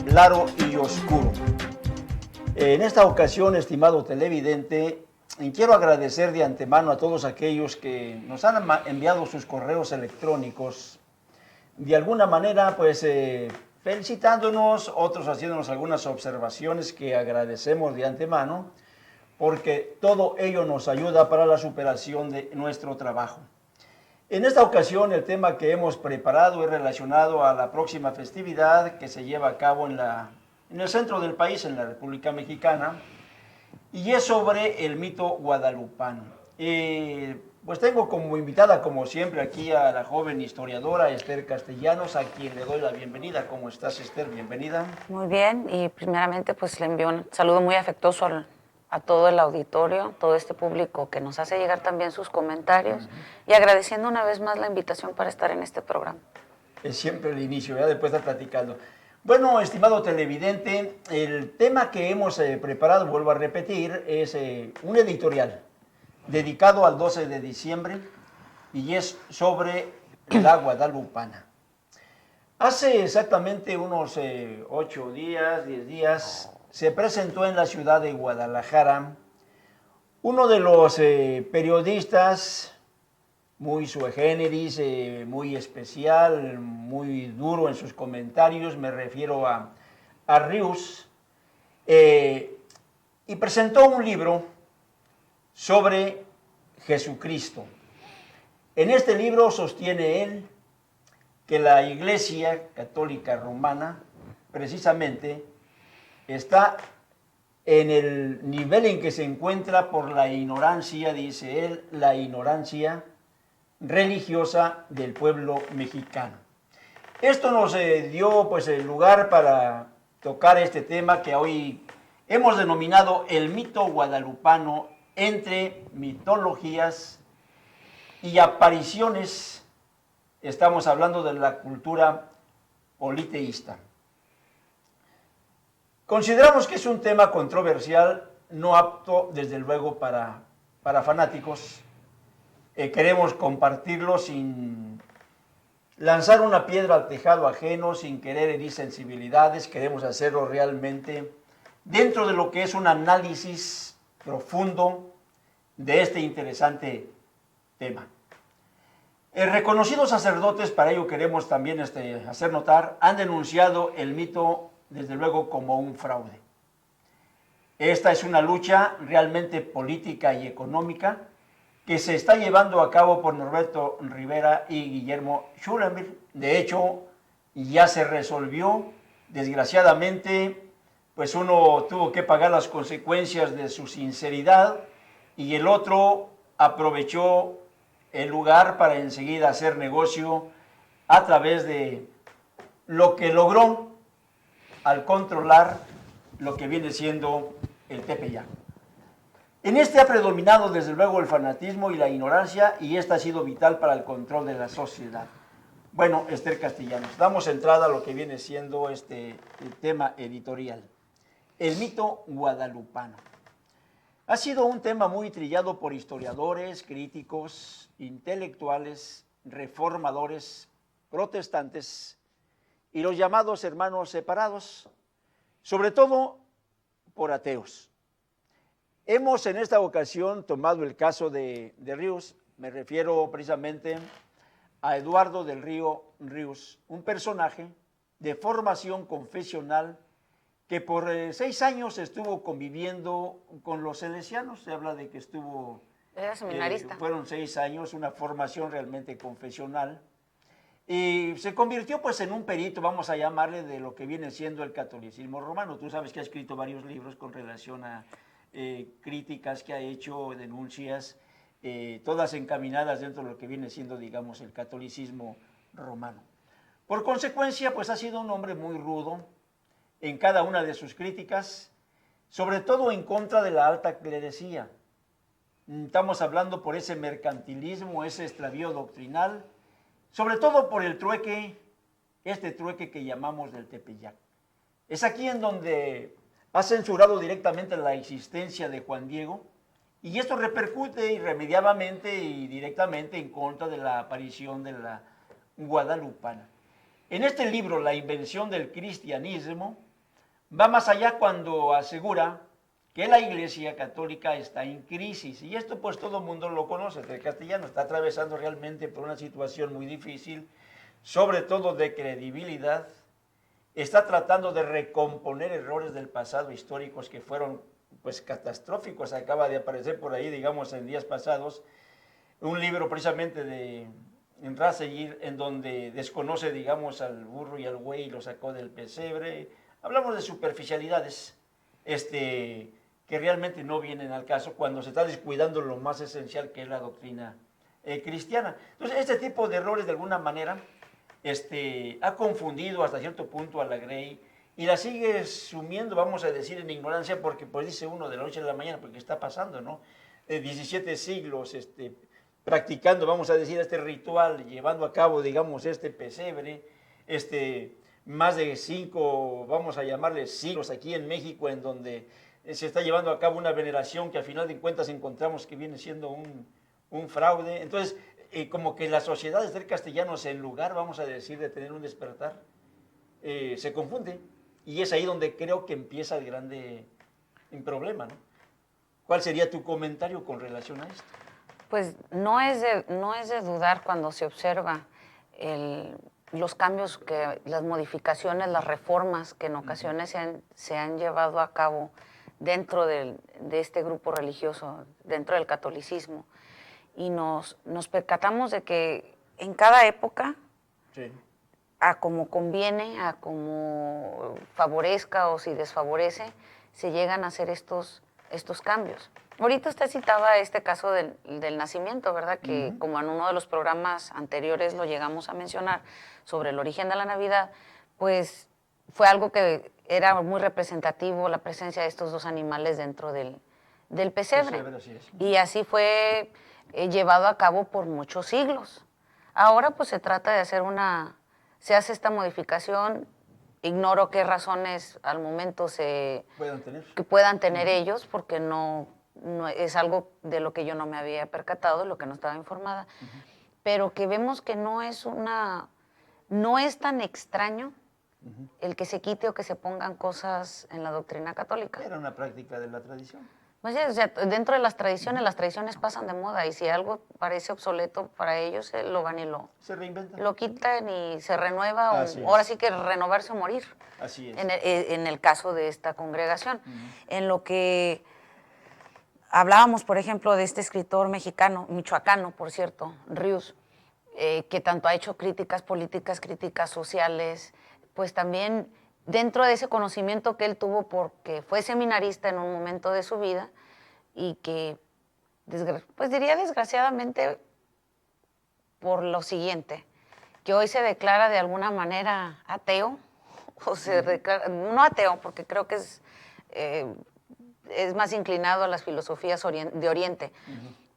Claro y oscuro. En esta ocasión, estimado televidente, quiero agradecer de antemano a todos aquellos que nos han enviado sus correos electrónicos, de alguna manera, pues, felicitándonos, otros haciéndonos algunas observaciones que agradecemos de antemano, porque todo ello nos ayuda para la superación de nuestro trabajo. En esta ocasión el tema que hemos preparado es relacionado a la próxima festividad que se lleva a cabo en el centro del país, en la República Mexicana, y es sobre el mito guadalupano. Pues tengo como invitada, como siempre, aquí a la joven historiadora Esther Castellanos, a quien le doy la bienvenida. ¿Cómo estás, Esther? Bienvenida. Muy bien, y primeramente pues le envío un saludo muy afectuoso a todo el auditorio, todo este público que nos hace llegar también sus comentarios, y agradeciendo una vez más la invitación para estar en este programa. Es siempre el inicio, ya después de estar platicando. Bueno, estimado televidente, el tema que hemos preparado, vuelvo a repetir, es un editorial dedicado al 12 de diciembre y es sobre la guadalupana. Hace exactamente unos 8 días, 10 días, se presentó en la ciudad de Guadalajara uno de los periodistas muy sui generis, muy especial, muy duro en sus comentarios, me refiero a Rius, y presentó un libro sobre Jesucristo. En este libro sostiene él que la Iglesia Católica Romana, precisamente, está en el nivel en que se encuentra por la ignorancia, dice él, la ignorancia religiosa del pueblo mexicano. Esto nos dio pues el lugar para tocar este tema que hoy hemos denominado el mito guadalupano entre mitologías y apariciones. Estamos hablando de la cultura politeísta. Consideramos que es un tema controversial, no apto desde luego para fanáticos. Queremos compartirlo sin lanzar una piedra al tejado ajeno, sin querer herir sensibilidades. Queremos hacerlo realmente dentro de lo que es un análisis profundo de este interesante tema. Reconocidos sacerdotes, para ello queremos también hacer notar, han denunciado el mito desde luego como un fraude. Esta es una lucha realmente política y económica que se está llevando a cabo por Norberto Rivera y Guillermo Schulenburg. De hecho, ya se resolvió. Desgraciadamente, pues uno tuvo que pagar las consecuencias de su sinceridad y el otro aprovechó el lugar para enseguida hacer negocio a través de lo que logró al controlar lo que viene siendo el Tepeyac. En este ha predominado desde luego el fanatismo y la ignorancia, y esta ha sido vital para el control de la sociedad. Bueno, Esther Castellanos, damos entrada a lo que viene siendo el tema editorial. El mito guadalupano. Ha sido un tema muy trillado por historiadores, críticos, intelectuales, reformadores, protestantes y los llamados hermanos separados, sobre todo por ateos. Hemos en esta ocasión tomado el caso de Rius, me refiero precisamente a Eduardo del Río Rius, un personaje de formación confesional que por 6 años estuvo conviviendo con los salesianos. Se habla de que estuvo... Era seminarista. Fueron 6 años, una formación realmente confesional. Y se convirtió pues en un perito, vamos a llamarle, de lo que viene siendo el catolicismo romano. Tú sabes que ha escrito varios libros con relación a críticas que ha hecho, denuncias, todas encaminadas dentro de lo que viene siendo, digamos, el catolicismo romano. Por consecuencia, pues ha sido un hombre muy rudo en cada una de sus críticas, sobre todo en contra de la alta clerecía. Estamos hablando por ese mercantilismo, ese extravío doctrinal, sobre todo por el trueque, este trueque que llamamos del Tepeyac. Es aquí en donde ha censurado directamente la existencia de Juan Diego, y esto repercute irremediablemente y directamente en contra de la aparición de la guadalupana. En este libro, La invención del cristianismo, va más allá cuando asegura que la Iglesia Católica está en crisis. Y esto pues todo el mundo lo conoce. El castellano está atravesando realmente por una situación muy difícil, sobre todo de credibilidad. Está tratando de recomponer errores del pasado históricos que fueron pues catastróficos. Acaba de aparecer por ahí, digamos, en días pasados, un libro precisamente de Rasseguir, en donde desconoce, digamos, al burro y al buey y lo sacó del pesebre. Hablamos de superficialidades que realmente no vienen al caso cuando se está descuidando lo más esencial, que es la doctrina cristiana. Entonces, este tipo de errores, de alguna manera, ha confundido hasta cierto punto a la Grey y la sigue sumiendo, vamos a decir, en ignorancia, porque pues dice uno de la noche a la mañana, porque está pasando, ¿no? 17 siglos practicando, vamos a decir, este ritual, llevando a cabo, digamos, este pesebre, más de 5, vamos a llamarle siglos aquí en México, en donde se está llevando a cabo una veneración que a final de cuentas encontramos que viene siendo un fraude. Entonces, como que la sociedad de ser castellanos, en lugar, vamos a decir, de tener un despertar, se confunde. Y es ahí donde creo que empieza el grande problema, ¿no? ¿Cuál sería tu comentario con relación a esto? Pues no es de dudar cuando se observa los cambios, las modificaciones, las reformas que en ocasiones se han llevado a cabo dentro de este grupo religioso, dentro del catolicismo. Y nos percatamos de que en cada época, sí, a como conviene, a como favorezca o si desfavorece, se llegan a hacer estos cambios. Ahorita usted citaba este caso del nacimiento, ¿verdad? Que como en uno de los programas anteriores lo llegamos a mencionar sobre el origen de la Navidad, pues fue algo que era muy representativo, la presencia de estos dos animales dentro del pesebre. Así es. Y así fue llevado a cabo por muchos siglos. Ahora pues se trata de hacer se hace esta modificación. Ignoro qué razones al momento puedan tener ellos, porque no es algo de lo que yo no me había percatado, de lo que no estaba informada, pero que vemos que no es tan extraño el que se quite o que se pongan cosas en la doctrina católica. Era una práctica de la tradición. Pues sí, o sea, dentro de las tradiciones pasan de moda, y si algo parece obsoleto para ellos, lo van y se reinventan. Lo quitan y se renueva, ahora sí que renovarse o morir. Así es. En el caso de esta congregación. En lo que hablábamos, por ejemplo, de este escritor michoacano, por cierto, Ríos, que tanto ha hecho críticas políticas, críticas sociales, pues también dentro de ese conocimiento que él tuvo porque fue seminarista en un momento de su vida y que, pues diría desgraciadamente, por lo siguiente, que hoy se declara de alguna manera ateo, o se declara, no ateo, porque creo que es más inclinado a las filosofías de Oriente,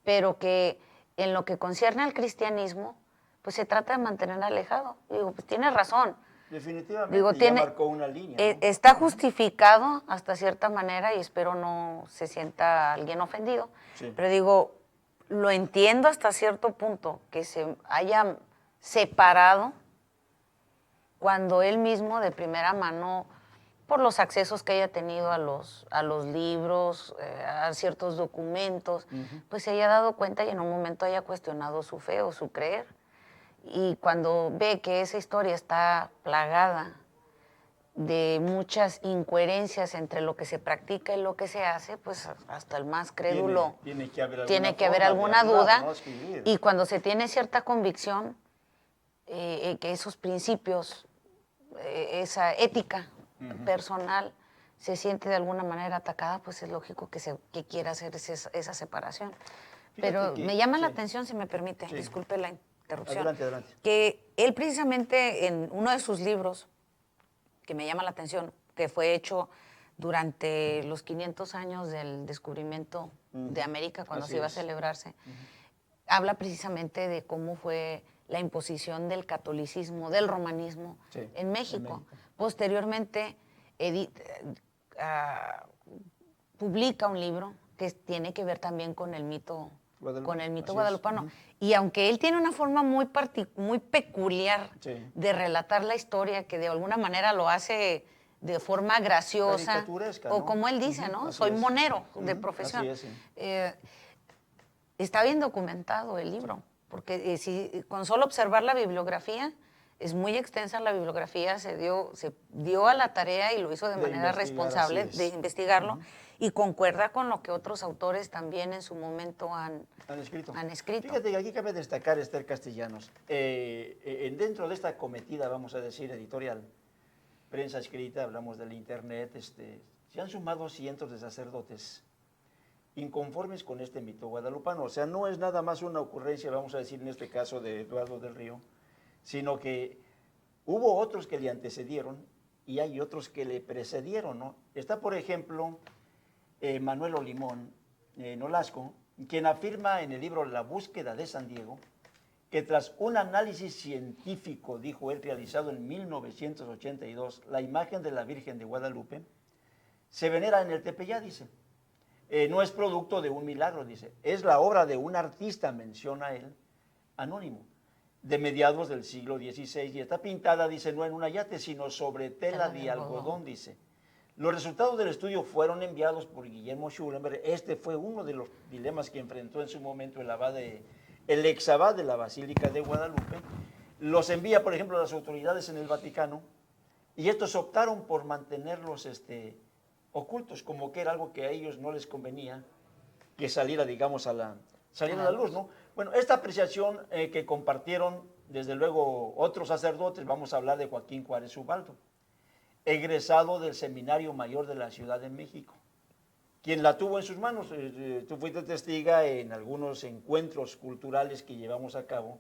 pero que en lo que concierne al cristianismo, pues se trata de mantener alejado. Digo, pues tiene razón. Definitivamente, ya marcó una línea, ¿no? Está justificado hasta cierta manera y espero no se sienta alguien ofendido, pero digo, lo entiendo hasta cierto punto que se haya separado cuando él mismo de primera mano, por los accesos que haya tenido a los libros, a ciertos documentos, pues se haya dado cuenta y en un momento haya cuestionado su fe o su creer. Y cuando ve que esa historia está plagada de muchas incoherencias entre lo que se practica y lo que se hace, pues hasta el más crédulo tiene que haber alguna duda. ¿no? Y cuando se tiene cierta convicción, que esos principios, esa ética personal se siente de alguna manera atacada, pues es lógico que quiera hacer esa separación. Pero me llama la atención, si me permite, disculpe interrupción. Adelante, adelante. Que él precisamente en uno de sus libros, que me llama la atención, que fue hecho durante los 500 años del descubrimiento de América, cuando Así se iba a es. celebrarse, habla precisamente de cómo fue la imposición del catolicismo, del romanismo Sí, en en México. México. Posteriormente publica un libro que tiene que ver también con el mito Así es. guadalupano. Y aunque él tiene una forma muy peculiar Sí. de relatar la historia, que de alguna manera lo hace de forma graciosa, Caricaturesca, o ¿no? como él dice, ¿no? Así Soy es. monero de profesión. Así es, sí. Está bien documentado el libro, porque si con solo observar la bibliografía, es muy extensa la bibliografía, se dio a la tarea y lo hizo de manera investigar, responsable así es. de investigarlo, y concuerda con lo que otros autores también en su momento han escrito. Fíjate que aquí cabe destacar, Esther Castellanos, dentro de esta cometida, vamos a decir, editorial, prensa escrita, hablamos del internet, se han sumado cientos de sacerdotes inconformes con este mito guadalupano. O sea, no es nada más una ocurrencia, vamos a decir en este caso de Eduardo del Río, sino que hubo otros que le antecedieron y hay otros que le precedieron, ¿no? Está, por ejemplo, Manuel Olimón Nolasco, quien afirma en el libro La búsqueda de San Diego, que tras un análisis científico, dijo él, realizado en 1982, la imagen de la Virgen de Guadalupe se venera en el Tepeyac, dice. No es producto de un milagro, dice. Es la obra de un artista, menciona él, anónimo, de mediados del siglo XVI, y está pintada, dice, no en un ayate, sino sobre tela de algodón, dice. Los resultados del estudio fueron enviados por Guillermo Schulenberg. Este fue uno de los dilemas que enfrentó en su momento el exabad de la Basílica de Guadalupe. Los envía, por ejemplo, a las autoridades en el Vaticano, y estos optaron por mantenerlos ocultos, como que era algo que a ellos no les convenía que saliera, digamos, a la luz, ¿no? Bueno, esta apreciación que compartieron, desde luego, otros sacerdotes, vamos a hablar de Joaquín Juárez Ubaldo, egresado del Seminario Mayor de la Ciudad de México, quien la tuvo en sus manos. Tú fuiste testiga en algunos encuentros culturales que llevamos a cabo,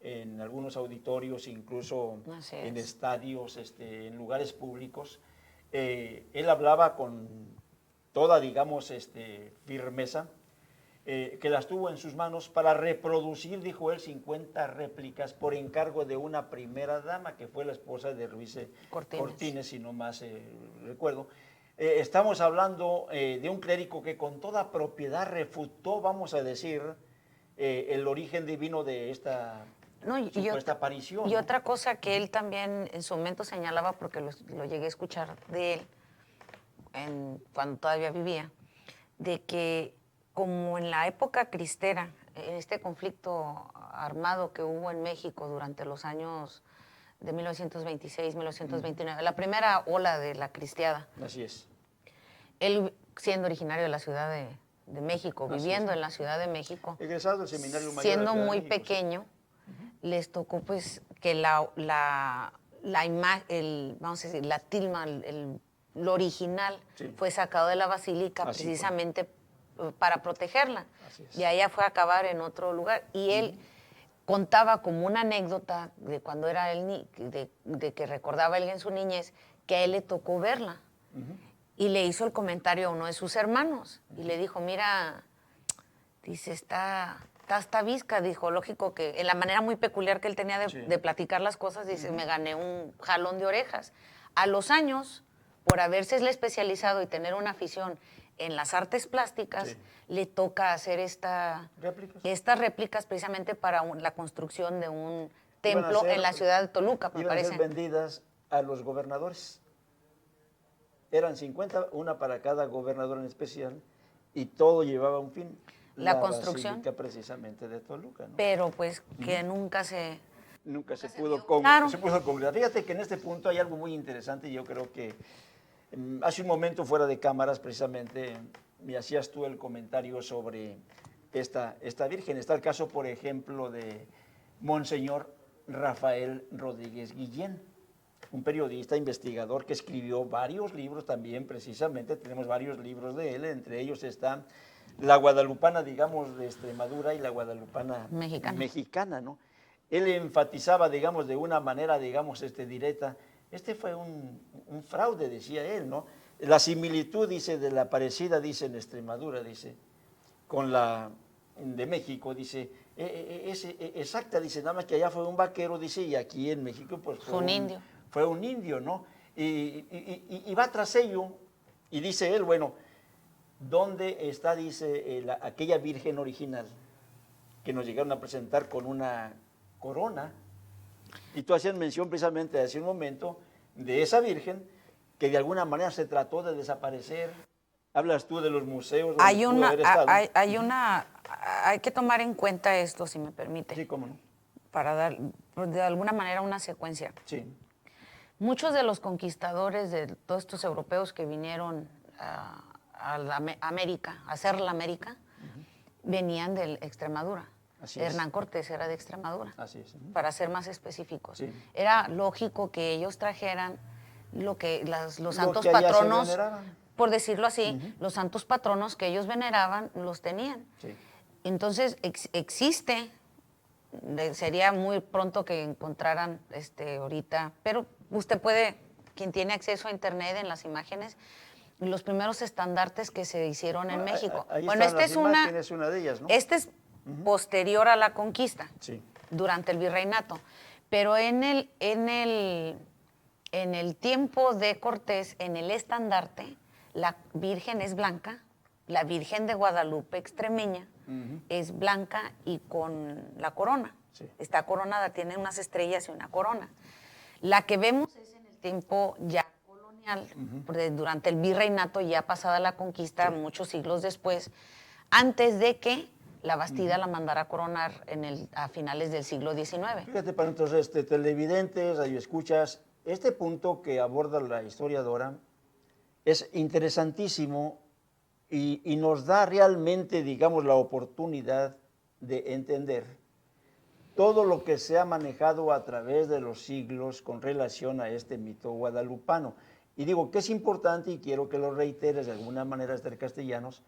en algunos auditorios, incluso en estadios, en lugares públicos. Él hablaba con toda, digamos, firmeza, que las tuvo en sus manos para reproducir, dijo él, 50 réplicas por encargo de una primera dama, que fue la esposa de Ruiz Cortines, si no más recuerdo. Estamos hablando de un clérigo que con toda propiedad refutó, vamos a decir, el origen divino de esta supuesta aparición. Y otra cosa que él también en su momento señalaba, porque lo llegué a escuchar de él cuando todavía vivía, de que como en la época cristera, en este conflicto armado que hubo en México durante los años de 1926, 1929, la primera ola de la cristiada. Así es. Él, siendo originario de la Ciudad de México, viviendo en la Ciudad de México, egresado del Seminario Mayor siendo de la Ciudad muy de México, pequeño, les tocó pues que vamos a decir, la tilma, lo original, fue sacado de la basílica precisamente para protegerla. Y allá fue a acabar en otro lugar. Y él contaba como una anécdota de cuando era él, de que recordaba él en su niñez, que a él le tocó verla. Y le hizo el comentario a uno de sus hermanos. Y le dijo, mira, dice, está visca, dijo, lógico que en la manera muy peculiar que él tenía de platicar las cosas, dice, me gané un jalón de orejas. A los años, por haberse especializado y tener una afición en las artes plásticas, le toca hacer estas réplicas precisamente para la construcción de un templo en la ciudad de Toluca, me parece. Iban a ser vendidas a los gobernadores. Eran 50, una para cada gobernador en especial, y todo llevaba un fin. La construcción. Basílica precisamente de Toluca, ¿no? Pero pues que nunca se pudo concretar. Fíjate que en este punto hay algo muy interesante, y yo creo que hace un momento fuera de cámaras precisamente me hacías tú el comentario sobre esta Virgen. Está el caso, por ejemplo, de Monseñor Rafael Rodríguez Guillén, un periodista, investigador que escribió varios libros también, precisamente, tenemos varios libros de él, entre ellos está la guadalupana, digamos, de Extremadura y la guadalupana mexicana, ¿no? él enfatizaba, digamos, de una manera, digamos, directa, fue un fraude, decía él, ¿no? La similitud, dice, de la Aparecida, dice, en Extremadura, dice, con la de México, dice, es exacta, dice, nada más que allá fue un vaquero, dice, y aquí en México, pues fue un indio. Fue un indio, ¿no? Y va tras ello, y dice él, bueno, ¿dónde está, dice, aquella virgen original que nos llegaron a presentar con una corona? Y tú hacías mención precisamente hace un momento de esa virgen que de alguna manera se trató de desaparecer. Hablas tú de los museos donde pudo haber estado. Hay que tomar en cuenta esto, si me permite. Sí, cómo no. Para dar de alguna manera una secuencia. Sí. Muchos de los conquistadores de todos estos europeos que vinieron a la América, a hacer la América, venían de Extremadura. Así Hernán Cortés era de Extremadura. Así es. Para ser más específicos. Sí. Era lógico que ellos trajeran los santos que allá patronos, se veneraban. por decirlo así, los santos patronos que ellos veneraban, los tenían. Sí. Entonces, existe, sería muy pronto que encontraran ahorita, pero usted puede, quien tiene acceso a internet en las imágenes, los primeros estandartes que se hicieron en México. Ahí bueno, están las imágenes, una de ellas, ¿no? Este es posterior a la conquista, sí, durante el virreinato, pero en el tiempo de Cortés, en el estandarte, la Virgen es blanca, la Virgen de Guadalupe extremeña es blanca y con la corona. Sí. Está coronada, tiene unas estrellas y una corona. La que vemos es en el tiempo ya colonial, durante el virreinato, ya pasada la conquista, muchos siglos después, antes de que la Bastida la mandara a coronar a finales del siglo XIX. Fíjate, para nuestros televidentes, radioescuchas, este punto que aborda la historiadora es interesantísimo y nos da realmente, digamos, la oportunidad de entender todo lo que se ha manejado a través de los siglos con relación a este mito guadalupano. Y digo que es importante y quiero que lo reiteres de alguna manera, Esther Castellanos,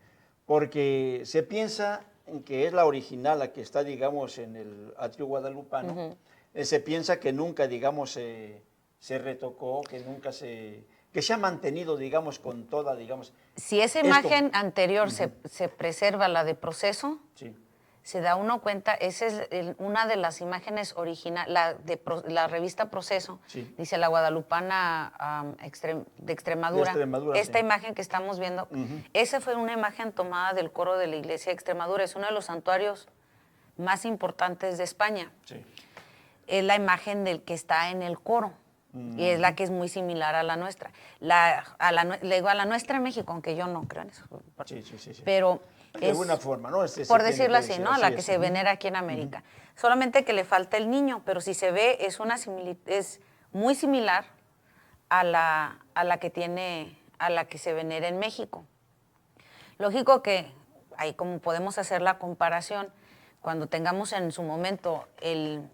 porque se piensa en que es la original, la que está, digamos, en el atrio guadalupano. Se piensa que nunca, digamos, se retocó, que se ha mantenido, digamos, con toda, digamos. Si esa imagen anterior se preserva, la de Proceso, sí, se da uno cuenta, esa es una de las imágenes originales, la revista Proceso, sí, dice la guadalupana de Extremadura. Esta sí, imagen que estamos viendo, esa fue una imagen tomada del coro de la iglesia de Extremadura, es uno de los santuarios más importantes de España. Sí. Es la imagen del que está en el coro. Y es la que es muy similar a la nuestra. Le digo a la nuestra en México, aunque yo no creo en eso. Sí, sí, sí, sí. Pero de alguna forma, ¿no? Por decirlo así, ¿no? A la que se venera aquí en América. Solamente que le falta el niño, pero si se ve, es muy similar a la que se venera en México. Lógico que ahí como podemos hacer la comparación, cuando tengamos en su momento el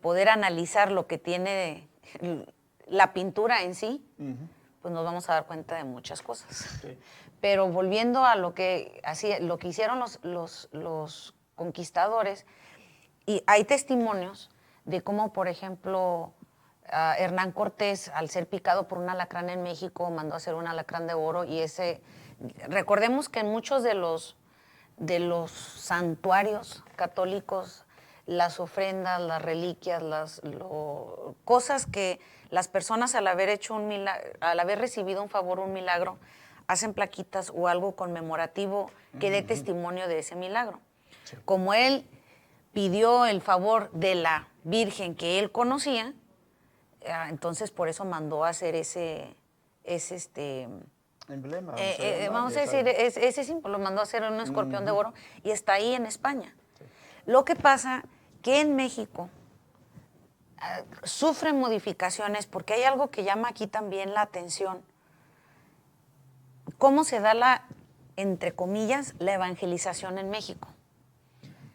poder analizar lo que tiene la pintura en sí, pues nos vamos a dar cuenta de muchas cosas. Sí. Pero volviendo a lo que hicieron los conquistadores, y hay testimonios de cómo, por ejemplo, Hernán Cortés, al ser picado por un alacrán en México, mandó a hacer un alacrán de oro, y recordemos que en muchos de los santuarios católicos, las ofrendas, las reliquias, cosas que las personas al haber recibido un favor, un milagro, hacen plaquitas o algo conmemorativo que dé testimonio de ese milagro. Sí. Como él pidió el favor de la Virgen que él conocía, entonces por eso mandó a hacer ese emblema. Vamos a decir, ese símbolo, lo mandó a hacer un escorpión de oro y está ahí en España. Sí. Lo que pasa que en México sufren modificaciones porque hay algo que llama aquí también la atención. ¿Cómo se da entre comillas, la evangelización en México?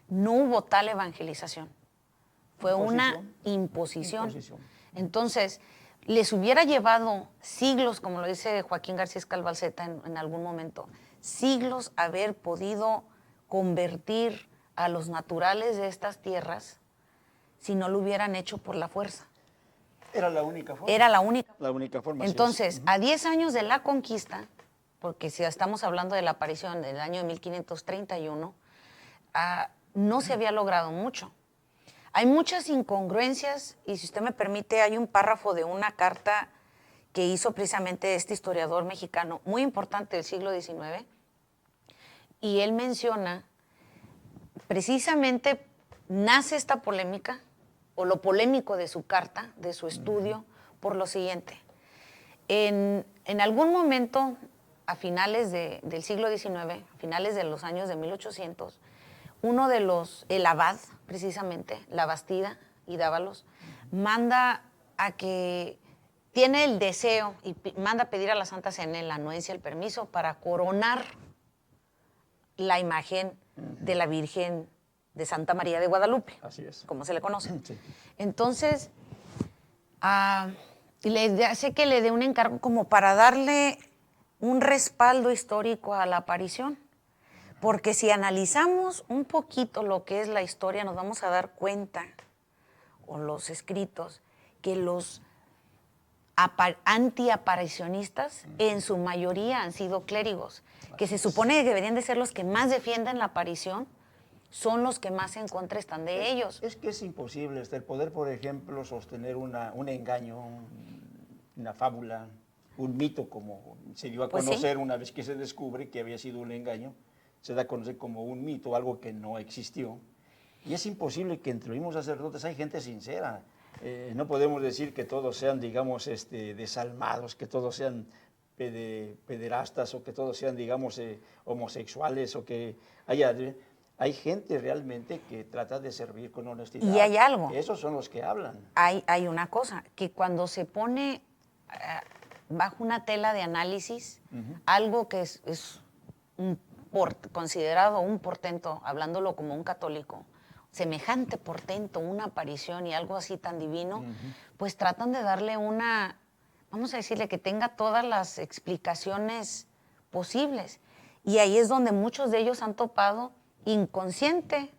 No hubo tal evangelización. Fue una imposición. Entonces, les hubiera llevado siglos, como lo dice Joaquín García Escalvalceta en algún momento, siglos haber podido convertir a los naturales de estas tierras si no lo hubieran hecho por la fuerza. Era la única forma. Era la única. La única forma. Entonces, a 10 años de la conquista, porque si estamos hablando de la aparición del año de 1531, no se había logrado mucho. Hay muchas incongruencias y si usted me permite, hay un párrafo de una carta que hizo precisamente este historiador mexicano muy importante del siglo XIX y él menciona, precisamente nace esta polémica o lo polémico de su carta, de su estudio, por lo siguiente. En algún momento, a finales del siglo XIX, a finales de los años de 1800, uno de el abad, precisamente, la Bastida y Dávalos, manda a que tiene el deseo y manda a pedir a la Santa Cena la anuencia, el permiso para coronar la imagen de la Virgen de Santa María de Guadalupe, así es, como se le conoce. Sí. Entonces, le hace que le dé un encargo como para darle un respaldo histórico a la aparición. Porque si analizamos un poquito lo que es la historia, nos vamos a dar cuenta, o los escritos, que los antiaparicionistas en su mayoría han sido clérigos, que se supone que deberían de ser los que más defienden la aparición, son los que más en contra están de ellos. Es que es imposible el poder, por ejemplo, sostener un engaño, una fábula, un mito, como se dio a conocer una vez que se descubre que había sido un engaño, se da a conocer como un mito, algo que no existió. Y es imposible que entre los mismos sacerdotes hay gente sincera. No podemos decir que todos sean, digamos, desalmados, que todos sean pederastas o que todos sean, digamos, homosexuales o que hay gente realmente que trata de servir con honestidad. Y hay algo. Esos son los que hablan. Hay una cosa, que cuando se pone bajo una tela de análisis, algo que es considerado un portento, hablándolo como un católico, semejante portento, una aparición y algo así tan divino, pues tratan de darle vamos a decirle que tenga todas las explicaciones posibles. Y ahí es donde muchos de ellos han topado consciente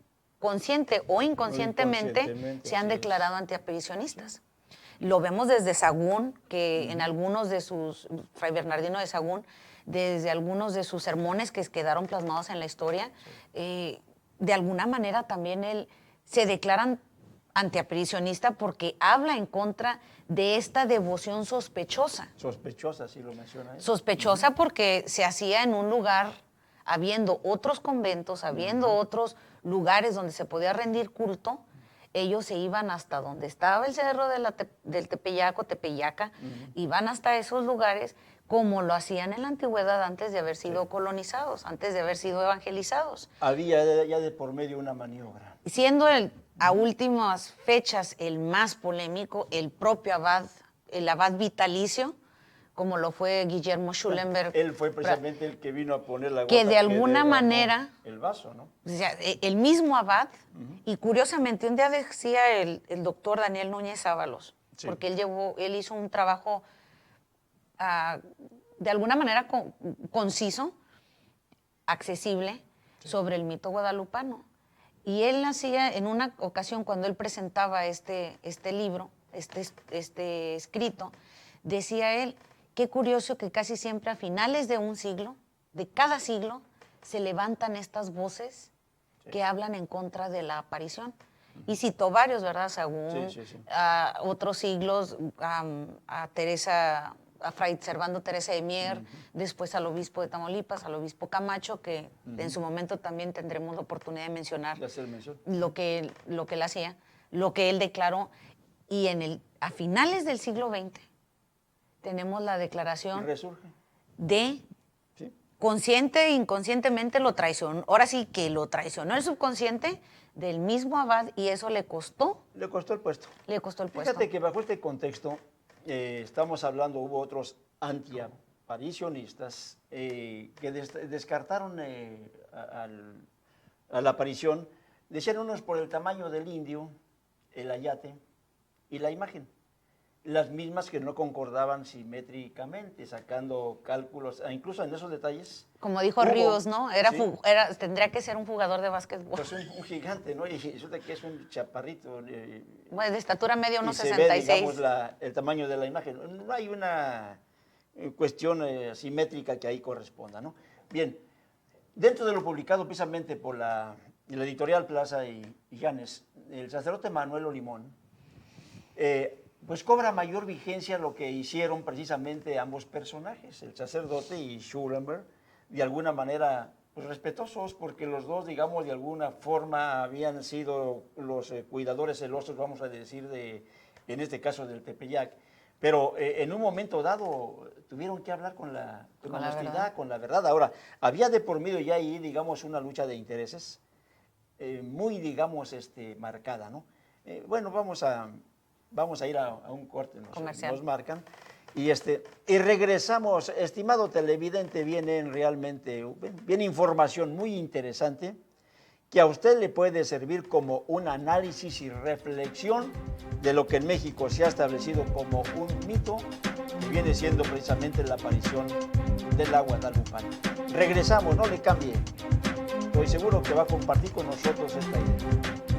o inconscientemente se han declarado antiaparicionistas. Lo vemos desde Sahagún, que en algunos de Fray Bernardino de Sahagún, desde algunos de sus sermones que quedaron plasmados en la historia, de alguna manera también él se declara antiaparicionista porque habla en contra de esta devoción sospechosa. Sospechosa, sí lo menciona. Sospechosa porque se hacía en un lugar, habiendo otros conventos, habiendo otros lugares donde se podía rendir culto, ellos se iban hasta donde estaba el cerro del Tepeyaca, iban hasta esos lugares como lo hacían en la antigüedad antes de haber sido colonizados, antes de haber sido evangelizados. Había ya de por medio una maniobra. Siendo a últimas fechas el más polémico, el propio abad, el abad vitalicio, como lo fue Guillermo Schulenberg. Él fue precisamente el que vino a poner la gota que de alguna manera el vaso, ¿no? O sea, el mismo abad, y curiosamente un día decía el doctor Daniel Núñez Ábalos, porque él hizo un trabajo de alguna manera conciso, accesible, sobre el mito guadalupano. Y él hacía, en una ocasión cuando él presentaba este libro, este escrito, decía él, qué curioso que casi siempre a finales de un siglo, de cada siglo, se levantan estas voces que hablan en contra de la aparición. Y citó varios, ¿verdad? Sahagún, a otros siglos, a Fray Servando Teresa de Mier, después al obispo de Tamaulipas, al obispo Camacho, que en su momento también tendremos la oportunidad de mencionar lo que él hacía, lo que él declaró. Y a finales del siglo XX tenemos la declaración de consciente e inconscientemente lo traicionó. Ahora sí que lo traicionó el subconsciente del mismo abad y eso le costó. Le costó el puesto. Le costó el puesto. Fíjate que bajo este contexto, estamos hablando, hubo otros antiaparicionistas que descartaron a la aparición. Decían unos por el tamaño del indio, el ayate y la imagen. las mismas que no concordaban simétricamente, sacando cálculos, incluso en esos detalles. Como dijo Ríos, ¿no? Tendría que ser un jugador de básquetbol. Pues un gigante, ¿no? Y resulta que es un chaparrito. Bueno, de estatura media, unos 66. 66. Digamos, el tamaño de la imagen. No hay una cuestión simétrica que ahí corresponda, ¿no? Bien, dentro de lo publicado precisamente por la editorial Plaza y Llanes, el sacerdote Manuel Olimón, pues cobra mayor vigencia lo que hicieron precisamente ambos personajes, el sacerdote y Schulenberg, de alguna manera pues, respetuosos, porque los dos, digamos, de alguna forma habían sido los cuidadores celosos, vamos a decir, en este caso del Tepeyac, pero en un momento dado tuvieron que hablar con la honestidad, con la verdad. Ahora, había de por medio ya ahí, digamos, una lucha de intereses muy, digamos, marcada, ¿no? Bueno, vamos a ir a un corte, nos marcan. Y regresamos, estimado televidente, viene información muy interesante que a usted le puede servir como un análisis y reflexión de lo que en México se ha establecido como un mito, que viene siendo precisamente la aparición del agua guadalupana. Regresamos, no le cambie. Estoy seguro que va a compartir con nosotros esta idea.